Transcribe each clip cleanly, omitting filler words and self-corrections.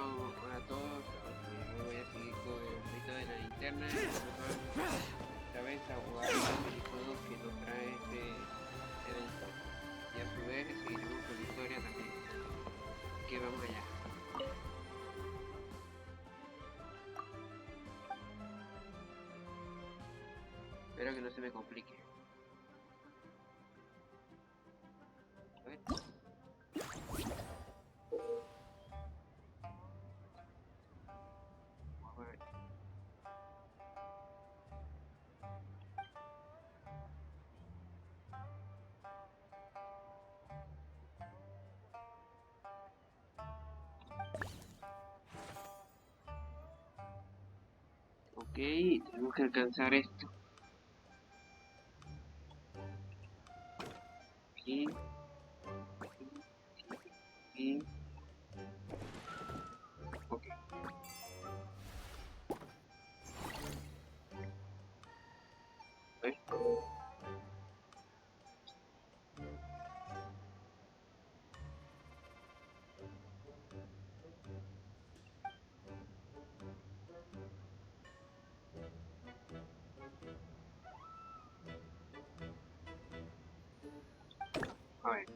Bueno, hola a todos. Yo voy a seguir con el Rito de la Linterna y vamos esta vez a jugar el minijuego que nos trae este evento. Y a su vez seguiremos con la historia también. Así que vamos allá. Espero que no se me complique. A ver. Vamos a ver. Ok, tenemos que alcanzar esto. Aquí. Aquí. Ok. A ver.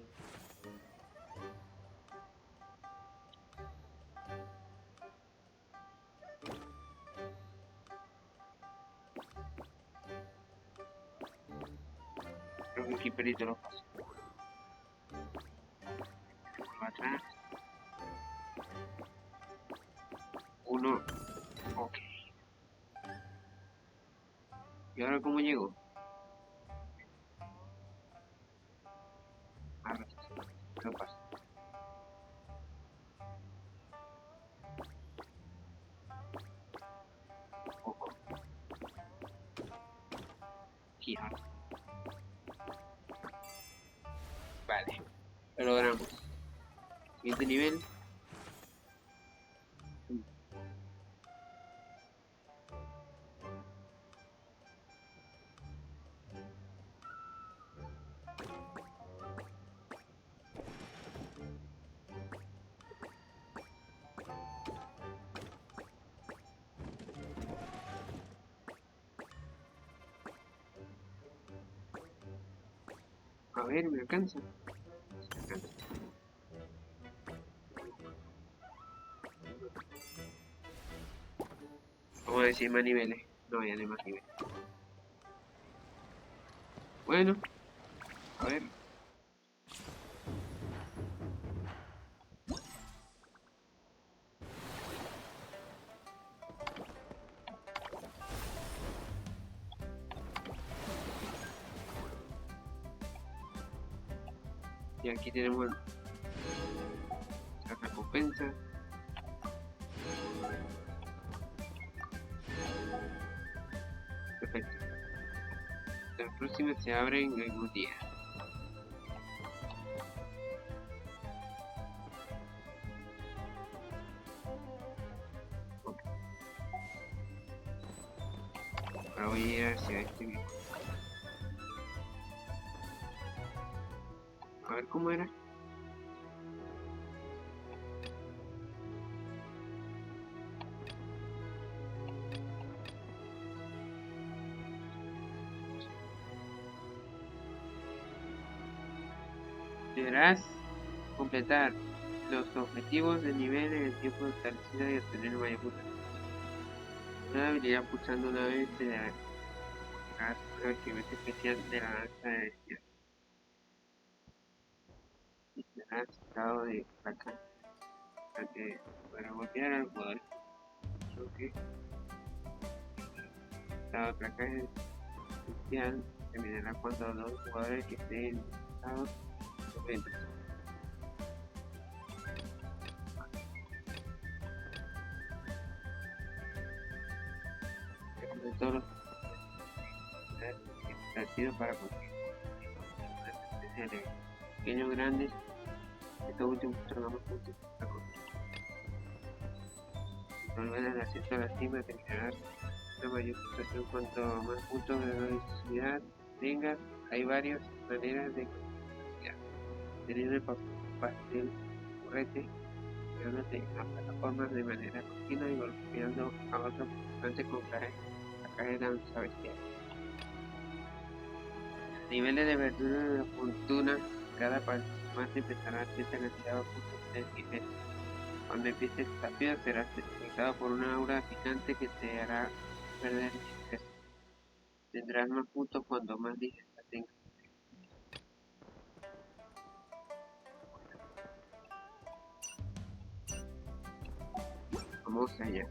Creo que aquí perito lo paso. Para atrás. Uno. Ok. ¿Y ahora cómo llego? A ver. Lo paso. Ojo. Aquí ahora. Vale. Lo logramos. Siguiente nivel. A ver, me alcanza. Vamos a decir más niveles. No, ya no hay más niveles. Bueno, a ver. Y aquí tenemos la recompensa. Perfecto. La próxima se abre en algún día. Okay. Ahora voy a ir hacia este mismo. A ver cómo era. Deberás completar los objetivos de nivel en el tiempo establecido y obtener mayor puntuación. Una habilidad pulsando una vez te dará el equipamiento especial de la lanza de desierto. Y tendrás estado de placa para que para golpear al jugador. Choque. Estado de placaje especial terminará cuando los jugadores que estén en estado sufriendo. Todos los partidos para conseguir especiales pequeños grandes. Estos últimos otorgamos puntos para conseguir. Si volver al ascenso a la cima terminarás una mayor puntuación cuanto más puntos de velocidad tengas. Hay varias maneras de conseguir. Teniendo el pastel currete moviéndote a plataformas de manera continua y golpeando a otros participantes con carreras bestiales. Niveles de verdura de la fortuna. Cada participante empezará cierta cantidad de puntos de exigencia. Cuando empiece el desafío serás detectado por una aura picante que te hará perder digesta. Tendrás más puntos cuando más digesta tengas. Vamos allá.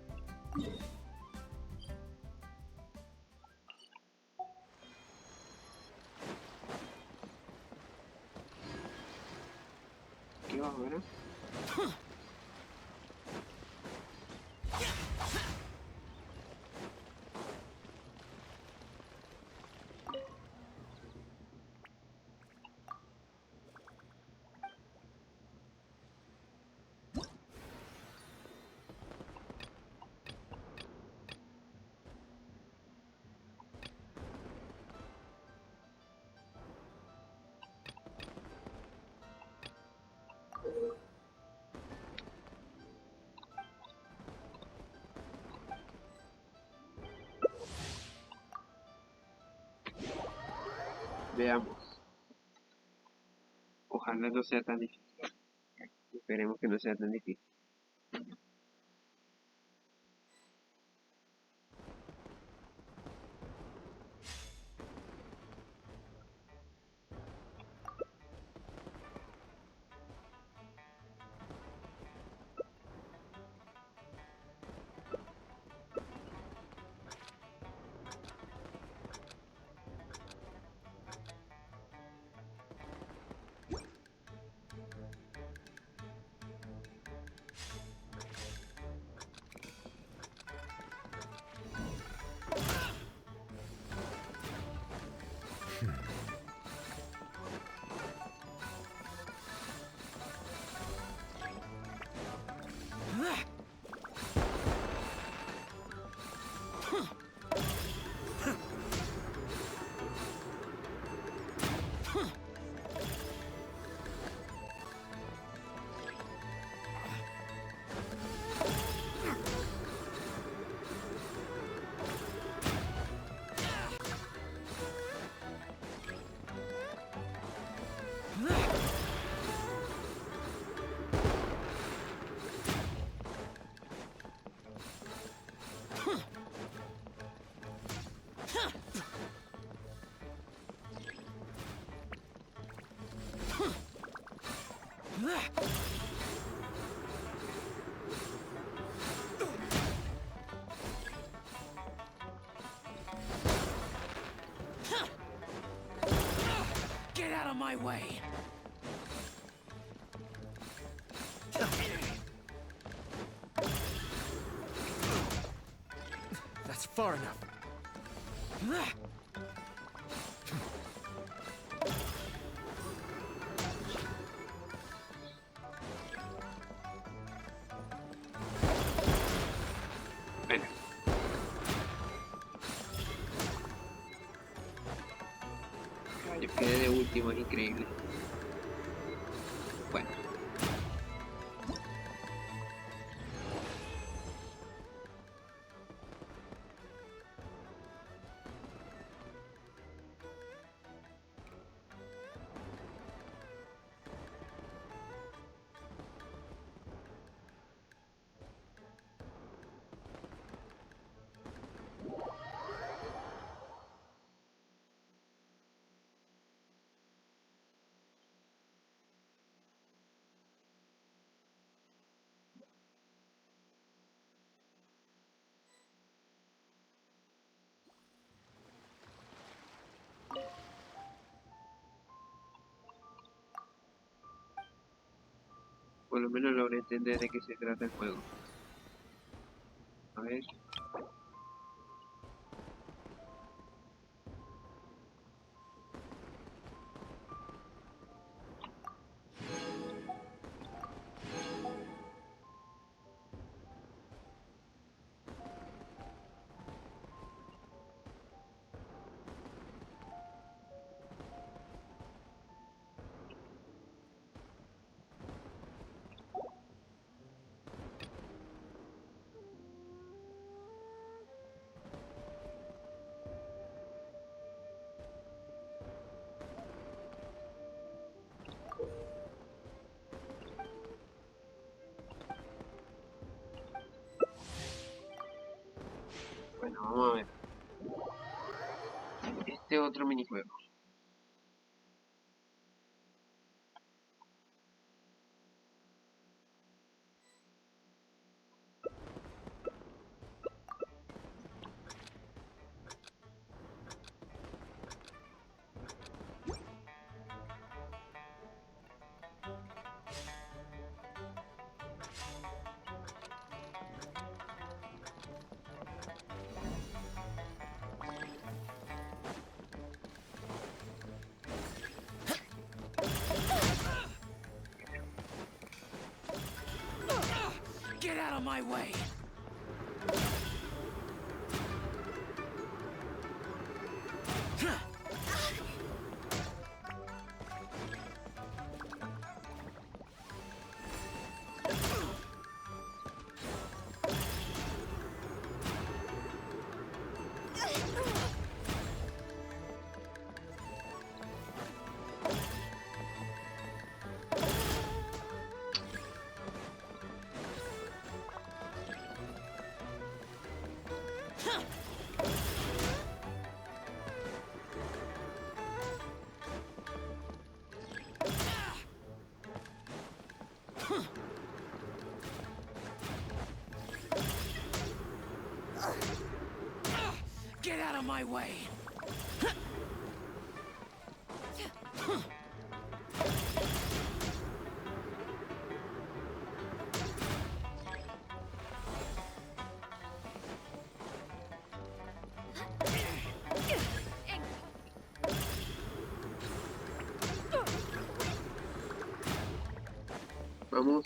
¿Qué va ahora? Veamos. Ojalá no sea tan difícil. Esperemos que no sea tan difícil. Get out of my way! That's far enough. Bueno. Yo quedé de último, es increíble. Bueno. Por lo menos logré entender de qué se trata el juego. A ver. vamos a ver. Este otro minijuego. Get out of my way! Get out of my way! Vamos.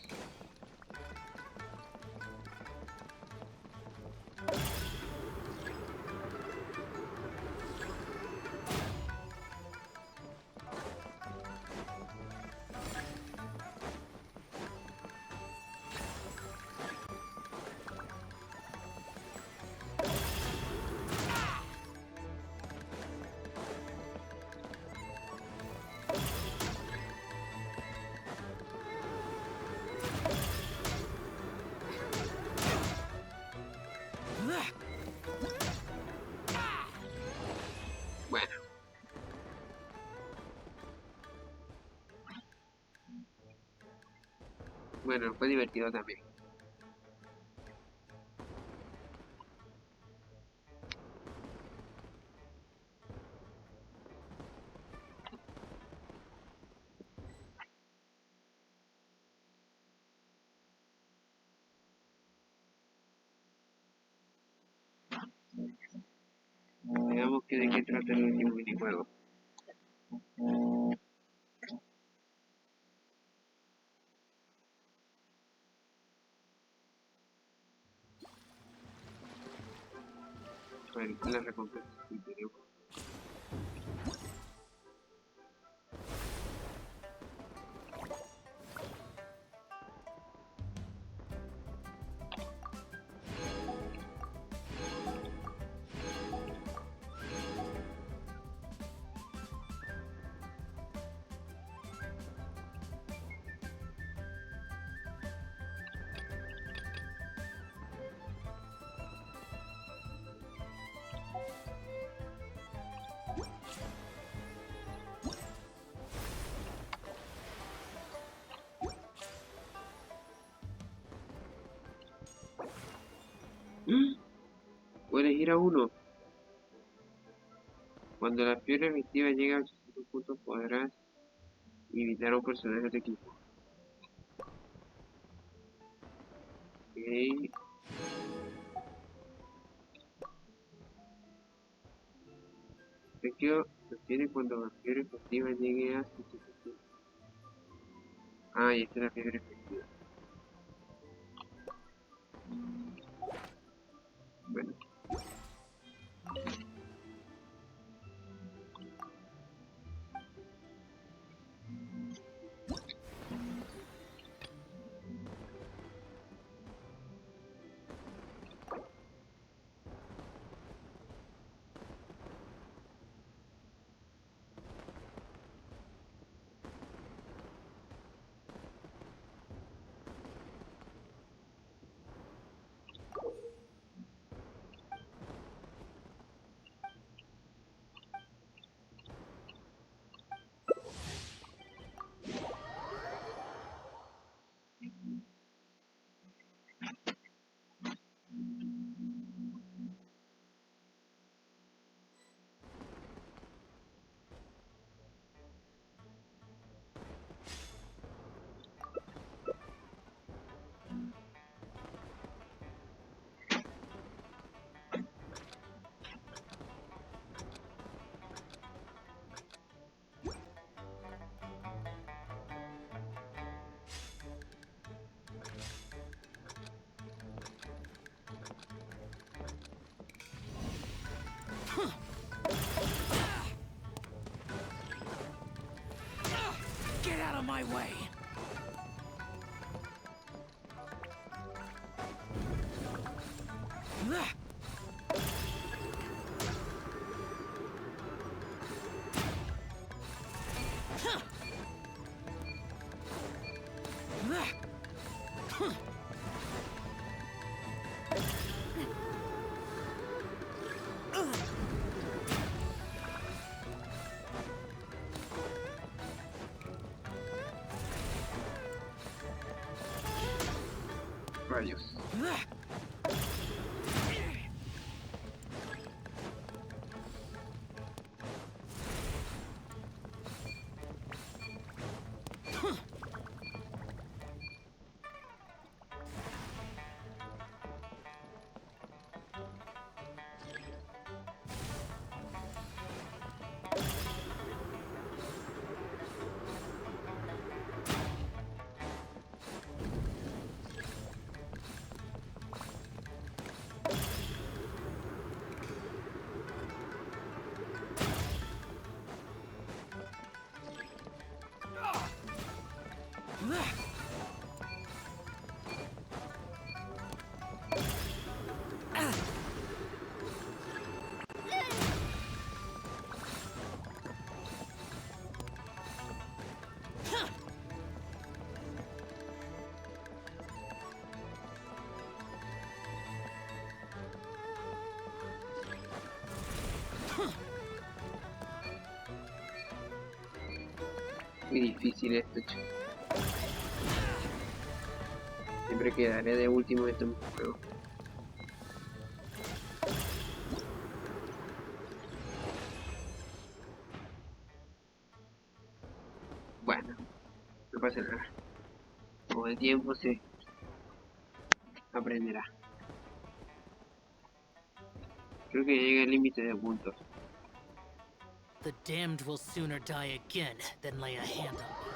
Bueno. Bueno, fue divertido también. Veamos que de qué trata el último minijuego. A ver, la recompensa que tenemos. Puedes ir a uno. Cuando la fiebre efectiva llega a 800 puntos podrás invitar a un personaje de tu equipo. Ok. Efectivo se obtiene cuando la fiebre efectiva llegue a 800 puntos. Ah, y esta es la fiebre efectiva. Bueno. Get out of my way! Rayos. Muy difícil esto, chico. Siempre quedaré de último en este juego. Bueno, no pasa nada. Con el tiempo se aprenderá. Creo que llega el límite de puntos. The damned will sooner die again than lay a hand on me.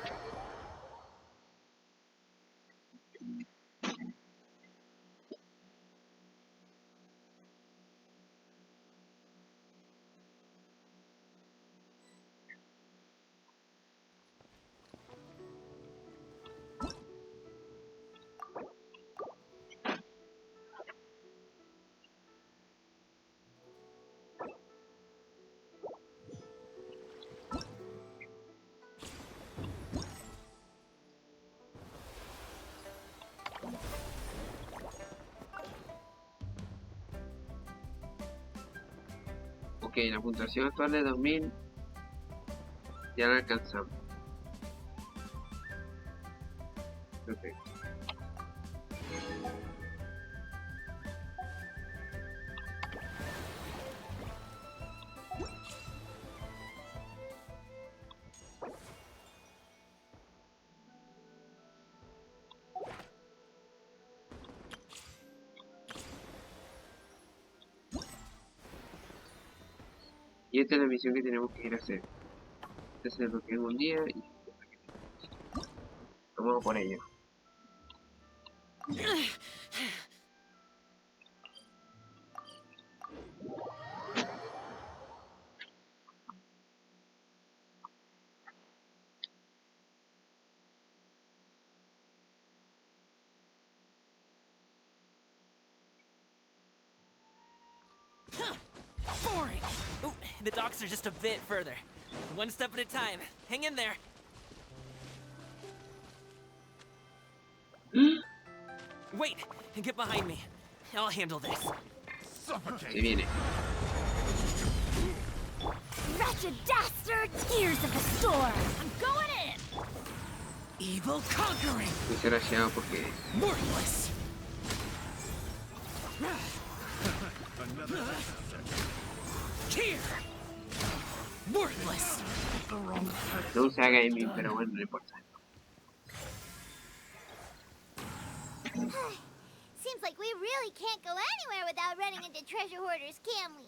Ok, la puntuación actual de 2000 ya la alcanzamos. Perfecto. Y esta es la misión que tenemos que ir a hacer. Este es lo que es un día y vamos por ello. Boring! Ooh, the docks are just a bit further. One step at a time. Hang in there. Wait! Get behind me. I'll handle this. Se viene. Wretched dastard! Tears of the storm! I'm going in! Evil conquering! Muy desgraciado porque Worthless! Here! Worthless! no usa gaming, pero bueno, no importa. Seems like we really can't go anywhere without running into treasure hoarders, can we?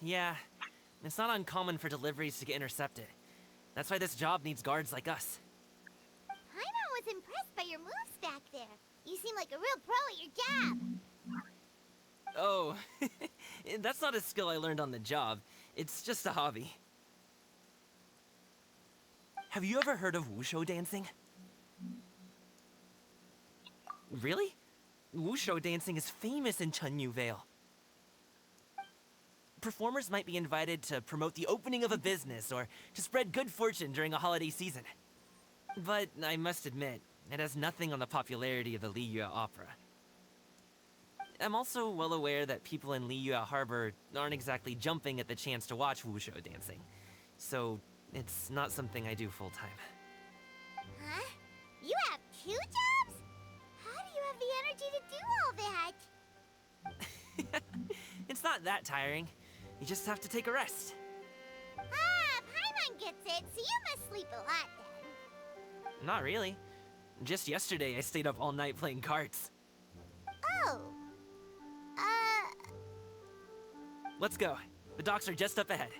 Yeah, it's not uncommon for deliveries to get intercepted. That's why this job needs guards like us. Paimon was impressed by your moves back there. You seem like a real pro at your job. Oh, that's not a skill I learned on the job. It's just a hobby. Have you ever heard of wushu dancing? Really? Wushu dancing is famous in Chunyu Vale. Performers might be invited to promote the opening of a business or to spread good fortune during a holiday season. But I must admit, it has nothing on the popularity of the Liyue opera. I'm also well aware that people in Liyue Harbor aren't exactly jumping at the chance to watch wushu dancing. So, it's not something I do full-time. Huh? You have 2 jobs? How do you have the energy to do all that? It's not that tiring. You just have to take a rest. Ah, Paimon gets it, so you must sleep a lot then. Not really. Just yesterday, I stayed up all night playing cards. Oh. Let's go. The docks are just up ahead.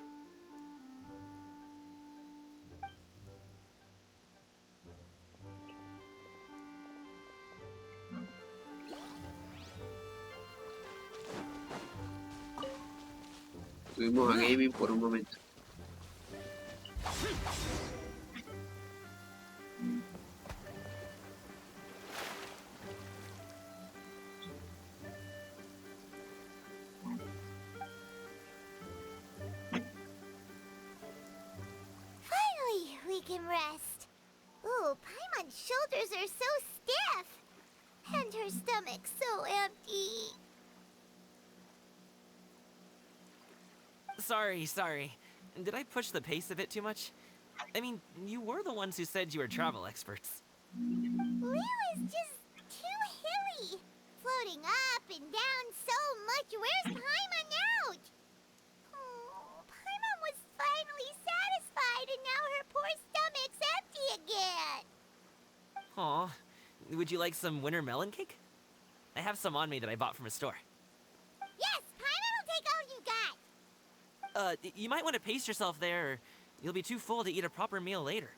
Estuvimos a gaming por un momento. Finally, we can rest. Ooh, Paimon's shoulders are so stiff. And her stomach so empty. Sorry. Did I push the pace a bit too much? I mean, you were the ones who said you were travel experts. Liu is just too hilly. Floating up and down so much. Where's Paimon out? Oh, Paimon was finally satisfied and now her poor stomach's empty again. Aw, would you like some winter melon cake? I have some on me that I bought from a store. Yes, Paimon will take all you got. You might want to pace yourself there, or you'll be too full to eat a proper meal later.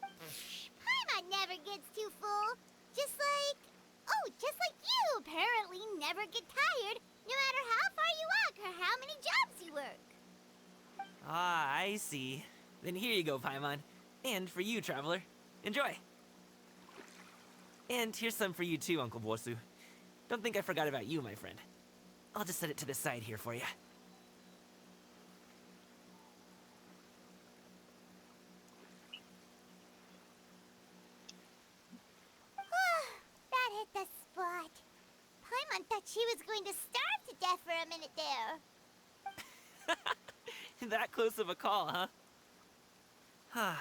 Paimon never gets too full. Just like you apparently never get tired, no matter how far you walk or how many jobs you work. Ah, I see. Then here you go, Paimon. And for you, traveler. Enjoy. And here's some for you too, Uncle Bosu. Don't think I forgot about you, my friend. I'll just set it to the side here for you. That hit the spot. Paimon thought she was going to starve to death for a minute there. That close of a call, huh?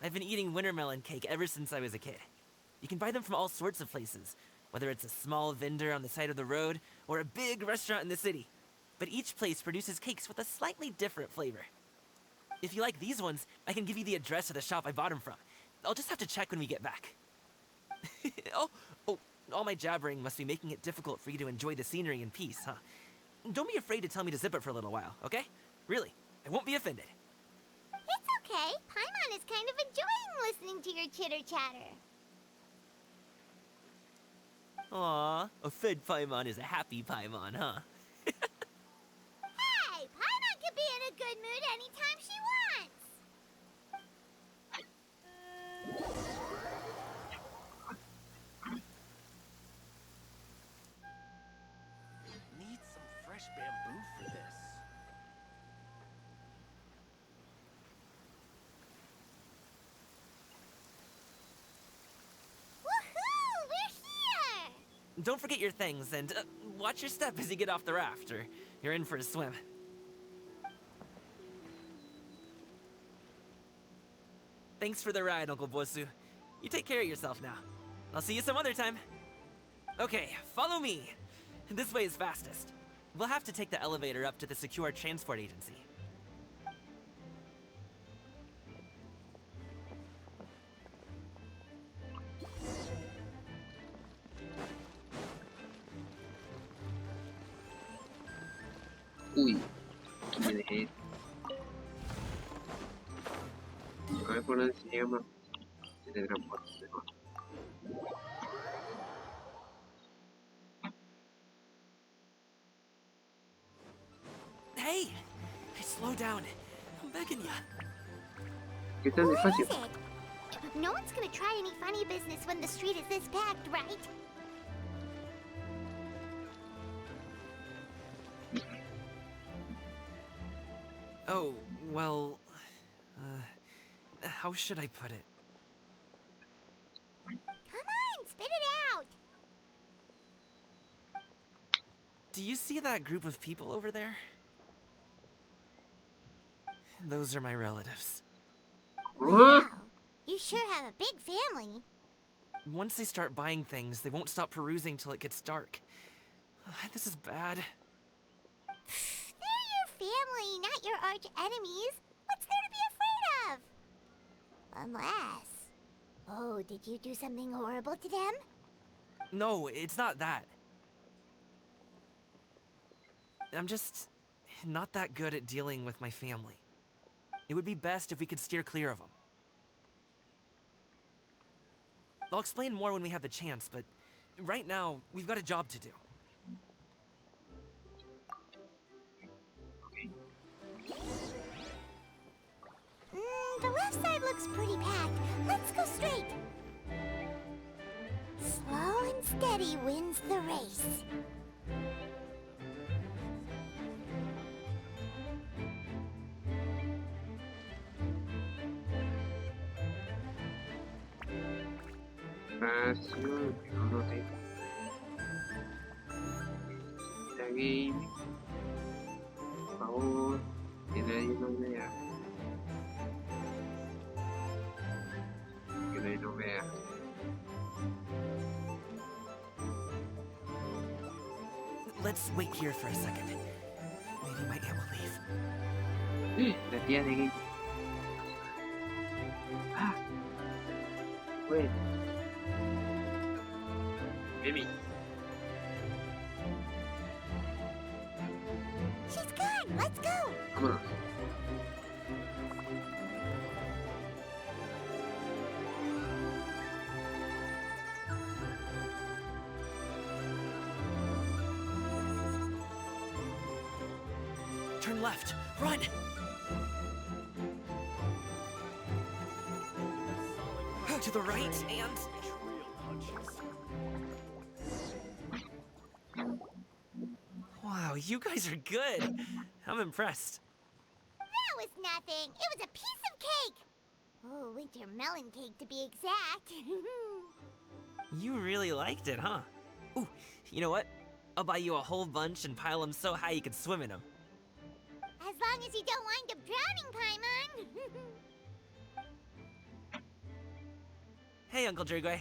I've been eating winter melon cake ever since I was a kid. You can buy them from all sorts of places, whether it's a small vendor on the side of the road or a big restaurant in the city. But each place produces cakes with a slightly different flavor. If you like these ones, I can give you the address of the shop I bought them from. I'll just have to check when we get back. Oh, all my jabbering must be making it difficult for you to enjoy the scenery in peace, huh? Don't be afraid to tell me to zip it for a little while, okay? Really, I won't be offended. It's okay. Paimon is kind of enjoying listening to your chitter-chatter. Aw, a fed Paimon is a happy Paimon, huh? Hey, Paimon can be in a good mood anytime she wants. Need some fresh bamboo for this. Woohoo! We're here! Don't forget your things, and watch your step as you get off the raft, or you're in for a swim. Thanks for the ride, Uncle Bosu. You take care of yourself now. I'll see you some other time. Okay, follow me. This way is fastest. We'll have to take the elevator up to the secure transport agency. Uy, aquí me dejé. A ver por dónde se llama. Teletransporte. Hey, slow down. I'm begging ya. ¿Qué tan What despacio? is it? No one's gonna try any funny business when the street is this packed, right? Oh, well, how should I put it? Come on, spit it out! Do you see that group of people over there? Those are my relatives. Wow, you sure have a big family. Once they start buying things, they won't stop perusing till it gets dark. This is bad. They're your family, not your arch enemies. What's there to be afraid of? Unless... Oh, did you do something horrible to them? No, it's not that. I'm just not that good at dealing with my family. It would be best if we could steer clear of them. I'll explain more when we have the chance, but right now, we've got a job to do. The left side looks pretty packed. Let's go straight. Slow and steady wins the race. Espacio, no te. Está game. Por favor, que nadie nos vea. Que nadie nos vea. Let's wait here for a second. Maybe my aunt will leave. La tía de game. Ah. Bueno. Amy. She's gone. Let's go. Vámonos. Turn left. Run! To the right and... Wow, you guys are good. I'm impressed. That was nothing. It was a piece of cake. Oh, winter melon cake to be exact. You really liked it, huh? Ooh, you know what? I'll buy you a whole bunch and pile them so high you could swim in them. As long as you don't wind up drowning, Paimon. Hey, Uncle Jirgwe.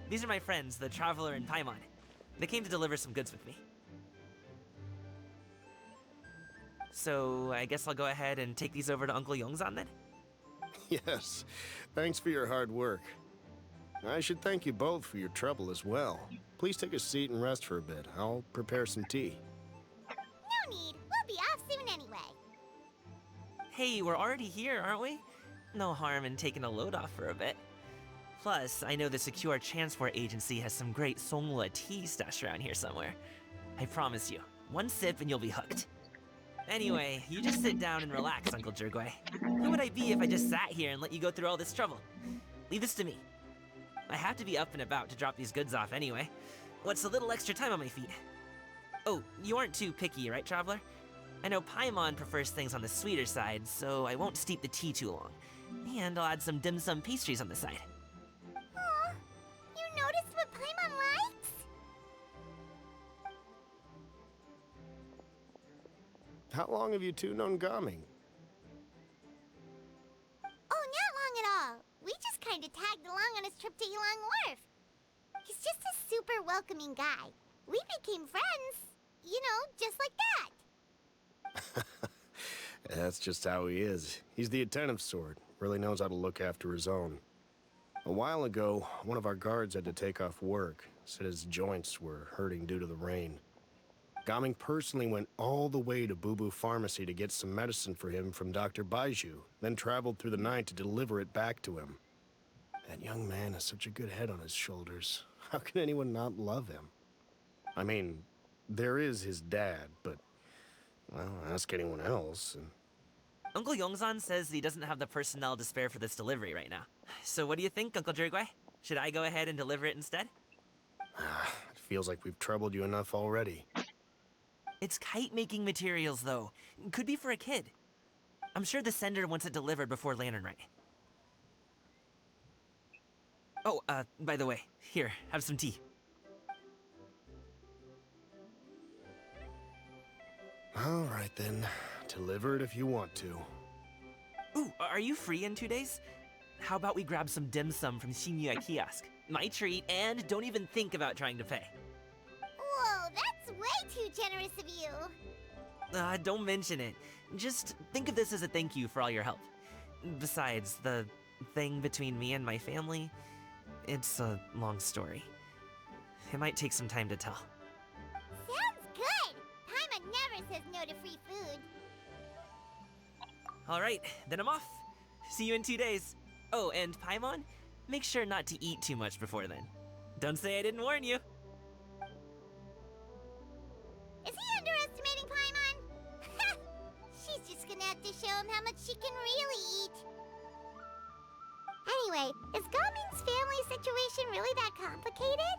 These are my friends, the Traveler and Paimon. They came to deliver some goods with me. So, I guess I'll go ahead and take these over to Uncle Yongzan then? Yes, thanks for your hard work. I should thank you both for your trouble as well. Please take a seat and rest for a bit. I'll prepare some tea. No need. We'll be off soon anyway. Hey, we're already here, aren't we? No harm in taking a load off for a bit. Plus, I know the Secure Transport Agency has some great Songhua tea stashed around here somewhere. I promise you, one sip and you'll be hooked. Anyway, you just sit down and relax, Uncle Jirgwe. Who would I be if I just sat here and let you go through all this trouble? Leave this to me. I have to be up and about to drop these goods off anyway. What's a little extra time on my feet? Oh, you aren't too picky, right, Traveler? I know Paimon prefers things on the sweeter side, so I won't steep the tea too long. And I'll add some dim sum pastries on the side. Aw, you noticed what Paimon likes? How long have you two known Gaming? Oh, not long at all. We just kind of tagged along on his trip to Ylang Wharf. He's just a super welcoming guy. We became friends, you know, just like that. That's just how he is. He's the attentive sort. Really knows how to look after his own. A while ago, one of our guards had to take off work. Said his joints were hurting due to the rain. Gaming personally went all the way to Boo Boo Pharmacy to get some medicine for him from Dr. Baiju, then traveled through the night to deliver it back to him. That young man has such a good head on his shoulders. How can anyone not love him? I mean, there is his dad, but Well, ask anyone else. And Uncle Yongzan says he doesn't have the personnel to spare for this delivery right now. So what do you think, Uncle Jirgwei? Should I go ahead and deliver it instead? it feels like we've troubled you enough already. It's kite-making materials, though. Could be for a kid. I'm sure the sender wants it delivered before Lantern Rite. Oh, by the way, here, have some tea. All right then. Deliver it if you want to. Ooh, are you free in 2 days? How about we grab some dim sum from Shinya Kiosk? My treat, and don't even think about trying to pay. Whoa, that's way too generous of you. Don't mention it. Just think of this as a thank you for all your help. Besides, the thing between me and my family, it's a long story. It might take some time to tell. Sounds good. Paimon never says no to free food. Alright, then I'm off. See you in 2 days. Oh, and Paimon, make sure not to eat too much before then. Don't say I didn't warn you. Is he underestimating Paimon? She's just gonna have to show him how much she can really eat. Anyway, is Gaming's family situation really that complicated?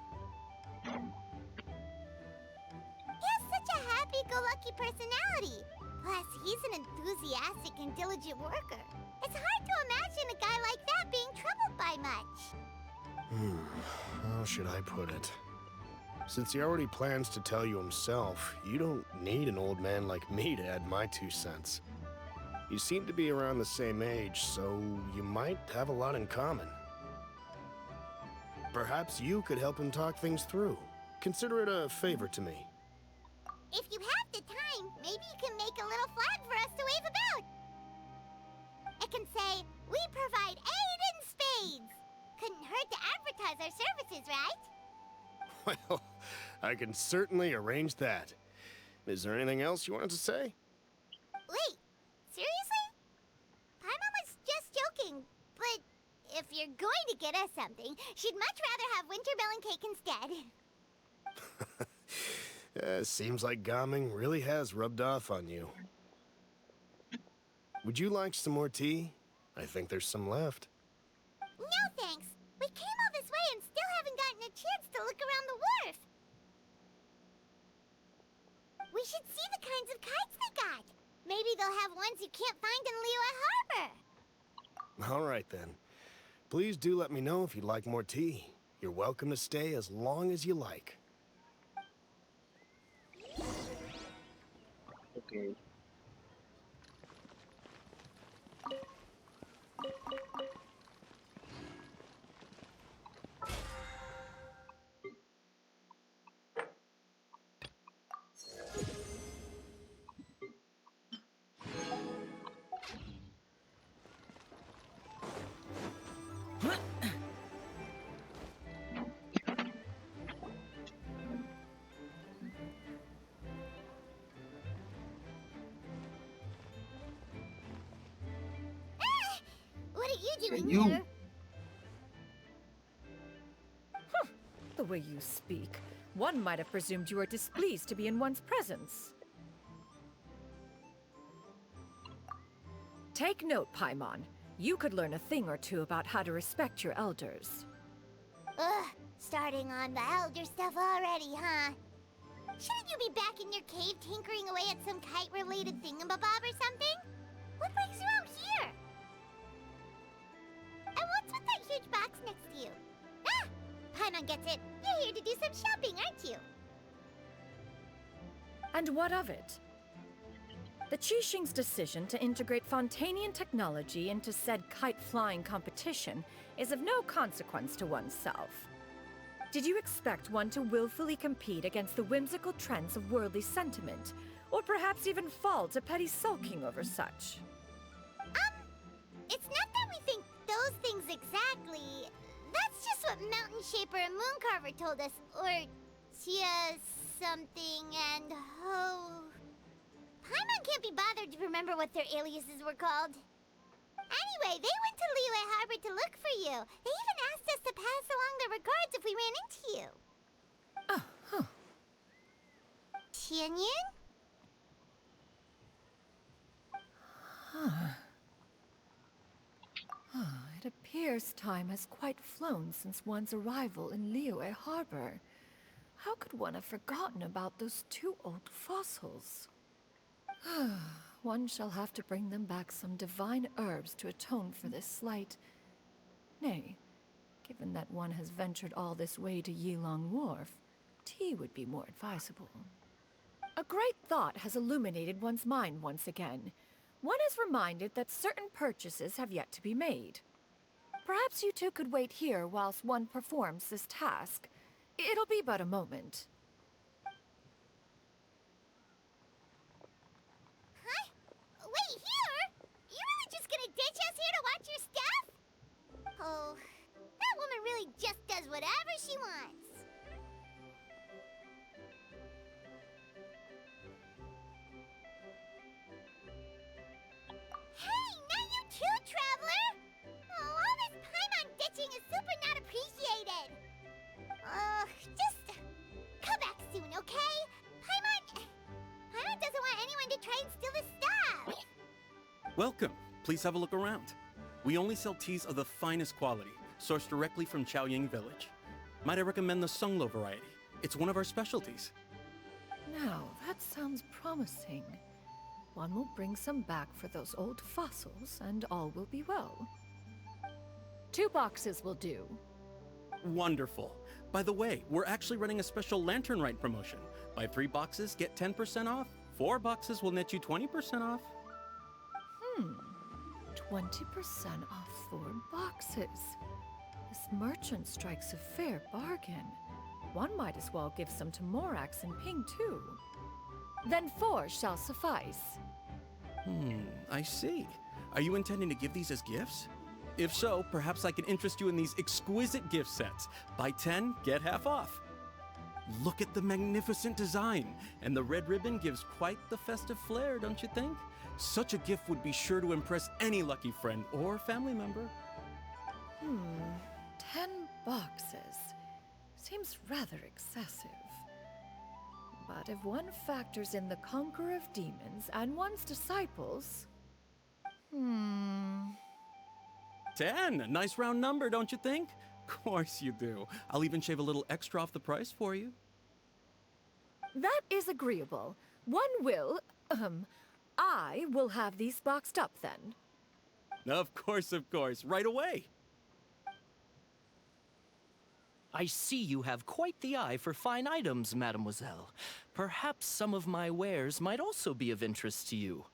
He has such a happy-go-lucky personality. Plus, he's an enthusiastic and diligent worker. It's hard to imagine a guy like that being troubled by much. How should I put it? Since he already plans to tell you himself, you don't need an old man like me to add my 2 cents. You seem to be around the same age, so you might have a lot in common. Perhaps you could help him talk things through. Consider it a favor to me. If you have the time, maybe you can make a little flag for us to wave about. It can say, "We provide aid in spades." Couldn't hurt to advertise our services, right? Well, I can certainly arrange that. Is there anything else you wanted to say? Wait, seriously? Paimon was just joking, but if you're going to get us something, she'd much rather have wintermelon cake instead. Seems like Gaming really has rubbed off on you. Would you like some more tea? I think there's some left. No thanks. We came all this way and still haven't gotten a chance to look around the wharf. We should see the kinds of kites they got. Maybe they'll have ones you can't find in Liyue Harbor. All right then. Please do let me know if you'd like more tea. You're welcome to stay as long as you like. Okay. What are you doing You. here? The way you speak, one might have presumed you were displeased to be in one's presence. Take note, Paimon. You could learn a thing or two about how to respect your elders. Ugh, starting on the elder stuff already, huh? Shouldn't you be back in your cave tinkering away at some kite-related thingamabob or something? What brings you out here? And what's with that huge box next to you? Ah! Paimon gets it. You're here to do some shopping, aren't you? And what of it? The Qixing's decision to integrate Fontanian technology into said kite-flying competition is of no consequence to oneself. Did you expect one to willfully compete against the whimsical trends of worldly sentiment, or perhaps even fall to petty sulking over such? It's not that we think those things exactly. That's just what Mountain Shaper and Mooncarver told us, or Tia something and Ho. Paimon can't be bothered to remember what their aliases were called. Anyway, they went to Liyue Harbor to look for you. They even asked us to pass along their regards if we ran into you. Oh, huh. Tianyun? It appears time has quite flown since one's arrival in Liyue Harbor. How could one have forgotten about those two old fossils? One shall have to bring them back some divine herbs to atone for this slight. Nay, given that one has ventured all this way to Yilong Wharf, tea would be more advisable. A great thought has illuminated one's mind once again. One is reminded that certain purchases have yet to be made. Perhaps you two could wait here whilst one performs this task. It'll be but a moment. Huh? Wait here? You really just gonna ditch us here to watch your stuff? Oh, that woman really just does whatever she wants. Hey, not you too, Traveler! Oh, all this Paimon ditching is super not appreciated. Just come back soon, okay? Paimon doesn't want anyone to try and steal his stuff. Welcome. Please have a look around. We only sell teas of the finest quality, sourced directly from Chaoying Village. Might I recommend the Sunglo variety? It's one of our specialties. Now, that sounds promising. One will bring some back for those old fossils, and all will be well. 2 boxes will do. Wonderful. By the way, we're actually running a special Lantern Rite promotion. Buy 3 boxes, get 10% off. 4 boxes will net you 20% off. 20% off 4 boxes. This merchant strikes a fair bargain. One might as well give some to Morax and Ping, too. Then 4 shall suffice. I see. Are you intending to give these as gifts? If so, perhaps I can interest you in these exquisite gift sets. Buy 10, get half off. Look at the magnificent design, and the red ribbon gives quite the festive flair, don't you think? Such a gift would be sure to impress any lucky friend or family member. 10 boxes. Seems rather excessive. But if one factors in the Conqueror of Demons and one's disciples... 10! Nice round number, don't you think? Of course you do. I'll even shave a little extra off the price for you. That is agreeable. One will... I will have these boxed up then. Of course, right away. I see you have quite the eye for fine items, mademoiselle. Perhaps some of my wares might also be of interest to you.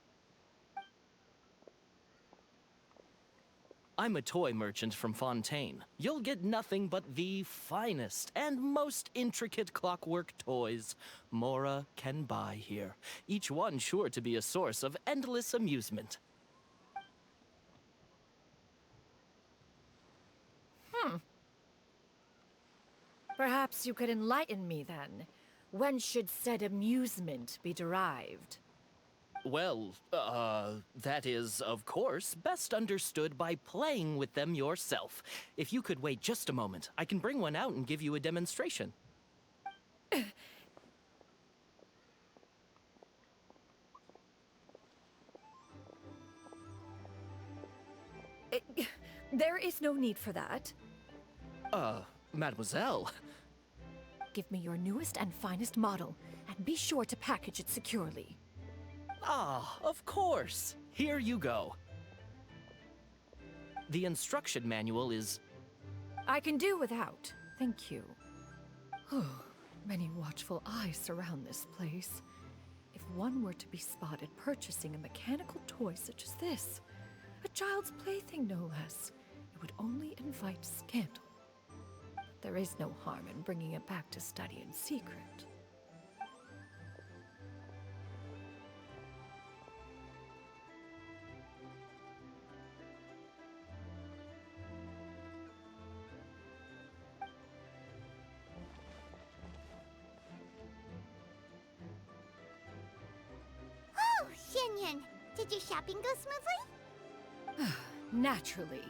I'm a toy merchant from Fontaine. You'll get nothing but the finest and most intricate clockwork toys Mora can buy here. Each one sure to be a source of endless amusement. Perhaps you could enlighten me then. When should said amusement be derived? Well, that is, of course, best understood by playing with them yourself. If you could wait just a moment, I can bring one out and give you a demonstration. There is no need for that. Mademoiselle. Give me your newest and finest model, and be sure to package it securely. Ah, of course. Here you go. The instruction manual is... I can do without, thank you. Many watchful eyes surround this place. If one were to be spotted purchasing a mechanical toy such as this, a child's plaything no less, it would only invite scandal. There is no harm in bringing it back to study in secret. Oh, Shenyan, did your shopping go smoothly? Naturally.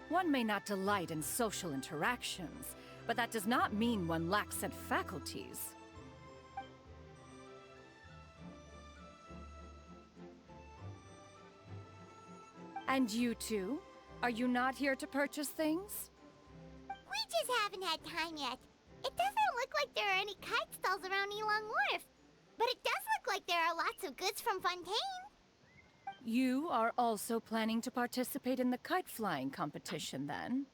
One may not delight in social interactions, but that does not mean one lacks said faculties. And you two? Are you not here to purchase things? We just haven't had time yet. It doesn't look like there are any kite stalls around Elong Wharf. But it does look like there are lots of goods from Fontaine. You are also planning to participate in the kite flying competition, then?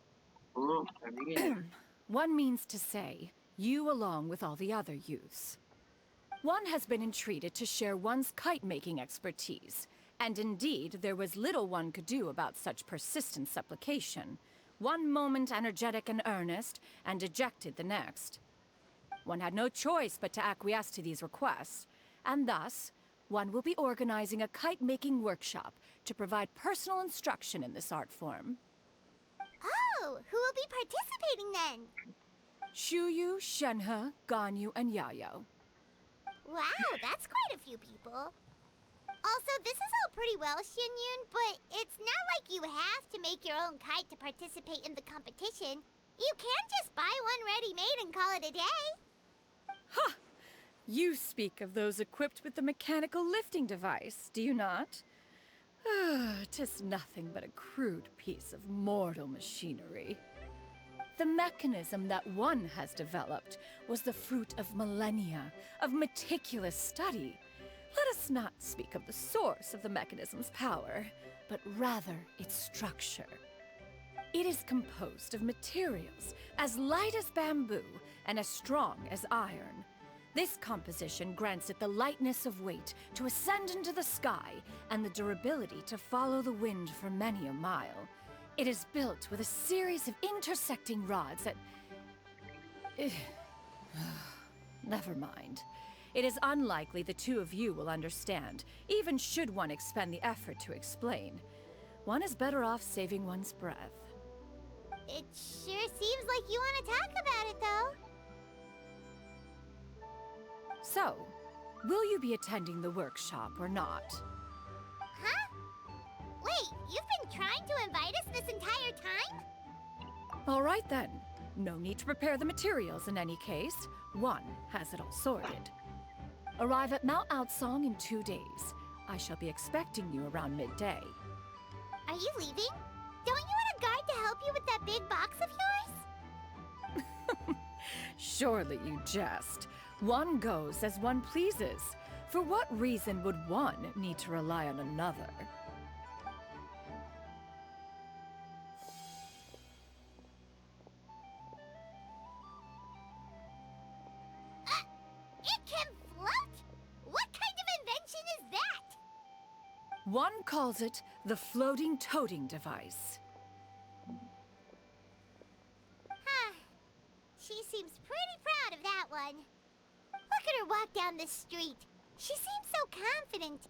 Oh, también. One means to say, you along with all the other youths. One has been entreated to share one's kite-making expertise, and indeed, there was little one could do about such persistent supplication. One moment energetic and earnest, and dejected the next. One had no choice but to acquiesce to these requests, and thus, one will be organizing a kite-making workshop to provide personal instruction in this art form. Oh, who will be participating then? Shuyu, Shenhe, Ganyu, and Yayo. Wow, that's quite a few people. Also, this is all pretty well, Xianyun, but it's not like you have to make your own kite to participate in the competition. You can just buy one ready-made and call it a day. Ha! You speak of those equipped with the mechanical lifting device, do you not? Tis nothing but a crude piece of mortal machinery. The mechanism that one has developed was the fruit of millennia of meticulous study. Let us not speak of the source of the mechanism's power, but rather its structure. It is composed of materials as light as bamboo and as strong as iron. This composition grants it the lightness of weight to ascend into the sky and the durability to follow the wind for many a mile. It is built with a series of intersecting rods that... Never mind. It is unlikely the two of you will understand, even should one expend the effort to explain. One is better off saving one's breath. It sure seems like you want to talk about it, though. So, will you be attending the workshop or not? Huh? Wait, you've been trying to invite us this entire time? All right then. No need to prepare the materials in any case. One has it all sorted. Arrive at Mount Outsong in 2 days. I shall be expecting you around midday. Are you leaving? Don't you want a guide to help you with that big box of yours? Surely you jest. One goes as one pleases. For what reason would one need to rely on another? It can float? What kind of invention is that? One calls it the floating toting device. Huh. She seems pretty proud of that one. Look at her walk down the street. She seems so confident.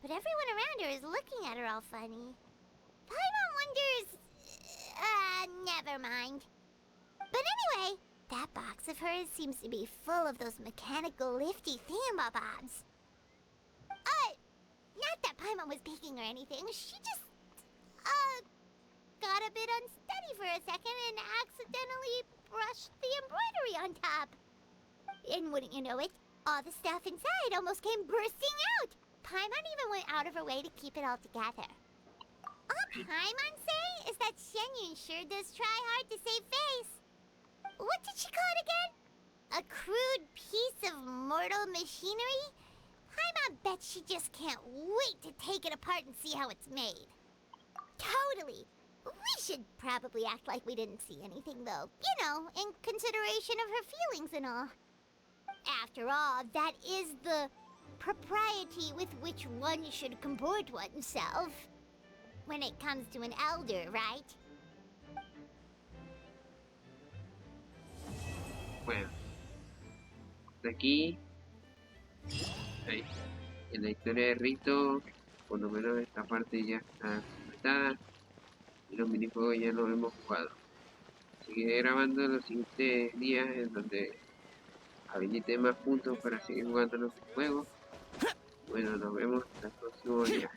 But everyone around her is looking at her all funny. Paimon wonders... never mind. But anyway, that box of hers seems to be full of those mechanical lifty thingamabobs. Not that Paimon was peeking or anything. She just, got a bit unsteady for a second and accidentally brushed the embroidery on top. And wouldn't you know it, all the stuff inside almost came bursting out. Paimon even went out of her way to keep it all together. All Paimon say is that Xianyun sure does try hard to save face. What did she call it again? A crude piece of mortal machinery? Paimon bet she just can't wait to take it apart and see how it's made. Totally. We should probably act like we didn't see anything, though. You know, in consideration of her feelings and all. After all, that is the propriety with which one should comport oneself. When it comes to an elder, right? Bueno, hasta aquí, ahí, en la historia de Rito, por lo menos esta parte ya está completada y los minijuegos ya los hemos jugado. Seguiré grabando los siguientes días en donde habilite más puntos para seguir jugando los juegos. Bueno, nos vemos hasta el próximo día.